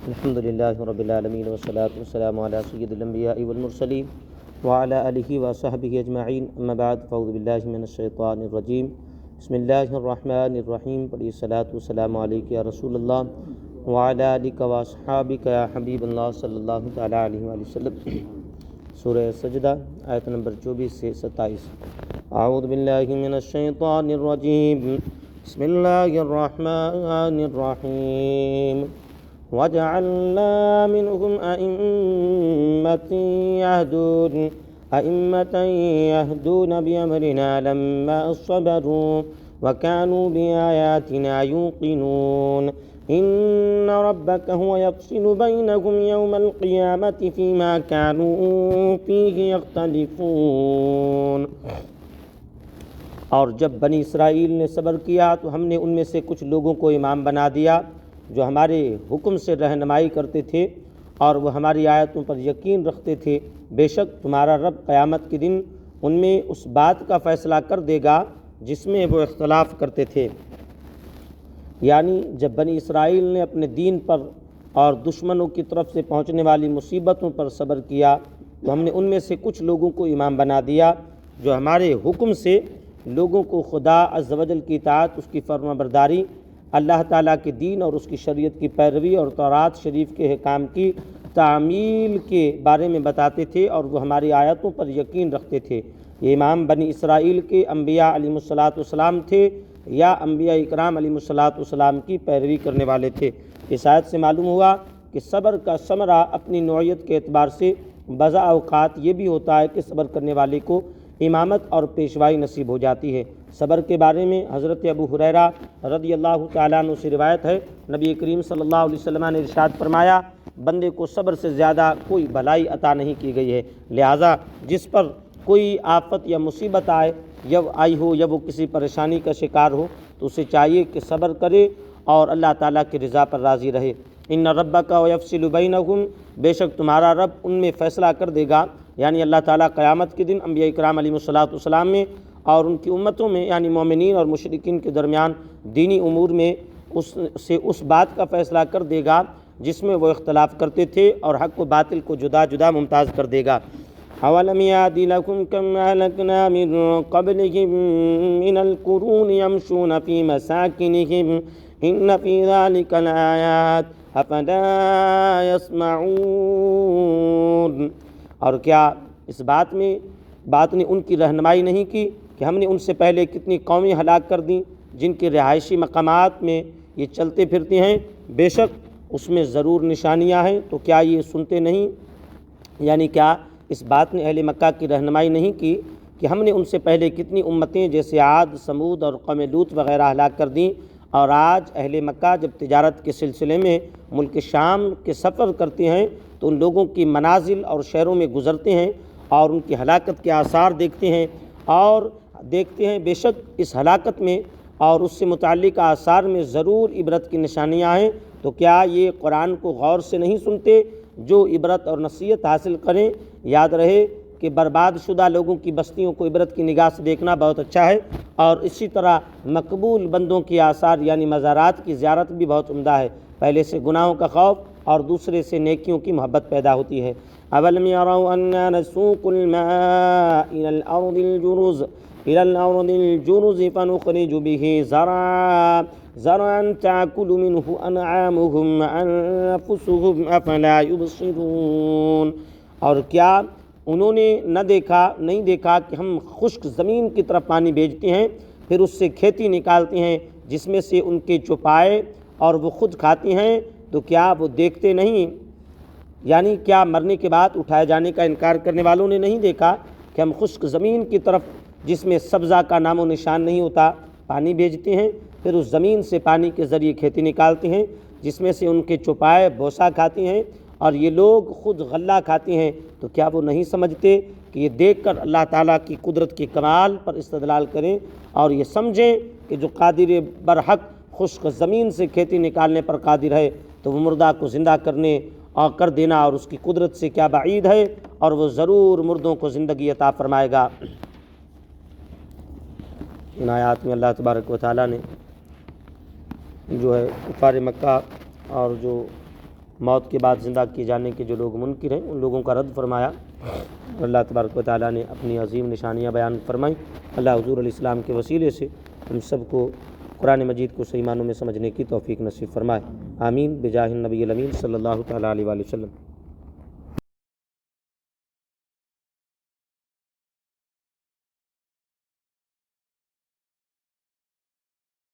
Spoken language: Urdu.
الحمد للہ رب العالمین والصلاة والسلام علی سید الانبیاء والمرسلین وعلی آلہ وصحبہ اجمعین، اما بعد فاعوذ باللہ من الشیطان الرجیم، بسم اللہ الرحمن الرحیم۔ پڑھی الصلاۃ والسلام علیک یا رسول اللہ وعلی آلک واصحابک یا حبیب اللہ صلی اللہ تعالی علیہ وآلہ وسلم۔ سورہ سجدہ آیت نمبر 24 سے 27۔ اعوذ باللہ من الشیطان الرجیم، بسم اللہ الرحمن الرحیم۔ وَجَعَلْنَا مِنْهُمْ أَئِمَّةً يَهْدُونَ بِأَمْرِنَا لَمَّا صَبَرُوا وَكَانُوا بِآيَاتِنَا يُوقِنُونَ إِنَّ رَبَّكَ هُوَ يَفْصِلُ بَيْنَهُمْ يَوْمَ الْقِيَامَةِ فِيمَا كَانُوا فِيهِ يَخْتَلِفُونَ۔ اور جب بنی اسرائیل نے صبر کیا تو ہم نے ان میں سے کچھ لوگوں کو امام بنا دیا جو ہمارے حکم سے رہنمائی کرتے تھے اور وہ ہماری آیتوں پر یقین رکھتے تھے۔ بے شک تمہارا رب قیامت کے دن ان میں اس بات کا فیصلہ کر دے گا جس میں وہ اختلاف کرتے تھے۔ یعنی جب بنی اسرائیل نے اپنے دین پر اور دشمنوں کی طرف سے پہنچنے والی مصیبتوں پر صبر کیا تو ہم نے ان میں سے کچھ لوگوں کو امام بنا دیا جو ہمارے حکم سے لوگوں کو خدا عز و جل کی اطاعت، اس کی فرما برداری، اللہ تعالیٰ کے دین اور اس کی شریعت کی پیروی اور تورات شریف کے احکام کی تعمیل کے بارے میں بتاتے تھے، اور وہ ہماری آیتوں پر یقین رکھتے تھے۔ یہ امام بنی اسرائیل کے انبیاء علیہم الصلاۃ تھے یا انبیاء اکرام علیہم الصلاۃ کی پیروی کرنے والے تھے۔ اس آیت سے معلوم ہوا کہ صبر کا ثمرہ اپنی نوعیت کے اعتبار سے بعض اوقات یہ بھی ہوتا ہے کہ صبر کرنے والے کو امامت اور پیشوائی نصیب ہو جاتی ہے۔ صبر کے بارے میں حضرت ابو ہریرہ رضی اللہ تعالیٰ عنہ سے روایت ہے، نبی کریم صلی اللہ علیہ وسلم نے ارشاد فرمایا، بندے کو صبر سے زیادہ کوئی بھلائی عطا نہیں کی گئی ہے، لہٰذا جس پر کوئی آفت یا مصیبت آئی ہو یا وہ کسی پریشانی کا شکار ہو تو اسے چاہیے کہ صبر کرے اور اللہ تعالیٰ کی رضا پر راضی رہے۔ ان ربک یفصل بینہم، بے شک تمہارا رب ان میں فیصلہ کر دے گا، یعنی اللہ تعالیٰ قیامت کے دن انبیاء اکرام علیہم الصلاۃ میں اور ان کی امتوں میں یعنی مومنین اور مشرکین کے درمیان دینی امور میں اس بات کا فیصلہ کر دے گا جس میں وہ اختلاف کرتے تھے اور حق و باطل کو جدا جدا ممتاز کر دے گا۔ اولم یعد لکم کم اہلکنا من قبلہم من القرون یمشون فی مساکنہم ان فی ذلک لآیات افلا یسمعون۔ اور کیا اس بات نے ان کی رہنمائی نہیں کی کہ ہم نے ان سے پہلے کتنی قومیں ہلاک کر دیں جن کے رہائشی مقامات میں یہ چلتے پھرتے ہیں، بے شک اس میں ضرور نشانیاں ہیں، تو کیا یہ سنتے نہیں؟ یعنی کیا اس بات نے اہل مکہ کی رہنمائی نہیں کی کہ ہم نے ان سے پہلے کتنی امتیں جیسے عاد، سمود اور قوم لوط وغیرہ ہلاک کر دیں، اور آج اہل مکہ جب تجارت کے سلسلے میں ملک شام کے سفر کرتے ہیں تو ان لوگوں کی منازل اور شہروں میں گزرتے ہیں اور ان کی ہلاکت کے آثار دیکھتے ہیں، بے شک اس ہلاکت میں اور اس سے متعلق آثار میں ضرور عبرت کی نشانیاں ہیں، تو کیا یہ قرآن کو غور سے نہیں سنتے جو عبرت اور نصیحت حاصل کریں؟ یاد رہے کہ برباد شدہ لوگوں کی بستیوں کو عبرت کی نگاہ سے دیکھنا بہت اچھا ہے، اور اسی طرح مقبول بندوں کی آثار یعنی مزارات کی زیارت بھی بہت عمدہ ہے۔ پہلے سے گناہوں کا خوف اور دوسرے سے نیکیوں کی محبت پیدا ہوتی ہے۔ اولم یروا انا نسوق الماء الى الارض الجرز فنخرج به زرعا تاكل منه انعامهم وانفسهم افلا يبصرون۔ اور کیا انہوں نے نہیں دیکھا کہ ہم خشک زمین کی طرف پانی بھیجتے ہیں، پھر اس سے کھیتی نکالتے ہیں جس میں سے ان کے چوپائے اور وہ خود کھاتے ہیں، تو کیا وہ دیکھتے نہیں؟ یعنی کیا مرنے کے بعد اٹھائے جانے کا انکار کرنے والوں نے نہیں دیکھا کہ ہم خشک زمین کی طرف جس میں سبزہ کا نام و نشان نہیں ہوتا پانی بھیجتے ہیں، پھر اس زمین سے پانی کے ذریعے کھیتی نکالتے ہیں جس میں سے ان کے چوپائے بوسہ کھاتے ہیں اور یہ لوگ خود غلہ کھاتے ہیں، تو کیا وہ نہیں سمجھتے کہ یہ دیکھ کر اللہ تعالیٰ کی قدرت کے کمال پر استدلال کریں اور یہ سمجھیں کہ جو قادر برحق خشک زمین سے کھیتی نکالنے پر قادر ہے تو وہ مردہ کو زندہ کرنے اور کر دینا اور اس کی قدرت سے کیا بعید ہے، اور وہ ضرور مردوں کو زندگی عطا فرمائے گا۔ ان آیات میں اللہ تبارک و تعالیٰ نے جو ہے کفار مکہ اور جو موت کے بعد زندہ کیے جانے کے جو لوگ منکر ہیں ان لوگوں کا رد فرمایا۔ اللہ تبارک و تعالیٰ نے اپنی عظیم نشانیاں بیان فرمائیں۔ اللہ حضور علیہ السلام کے وسیلے سے ہم سب کو قرآن مجید کو صحیح معنوں میں سمجھنے کی توفیق نصیب فرمائے۔ آمین بجاہ النبی الامین صلی اللہ تعالیٰ علیہ وآلہ وسلم۔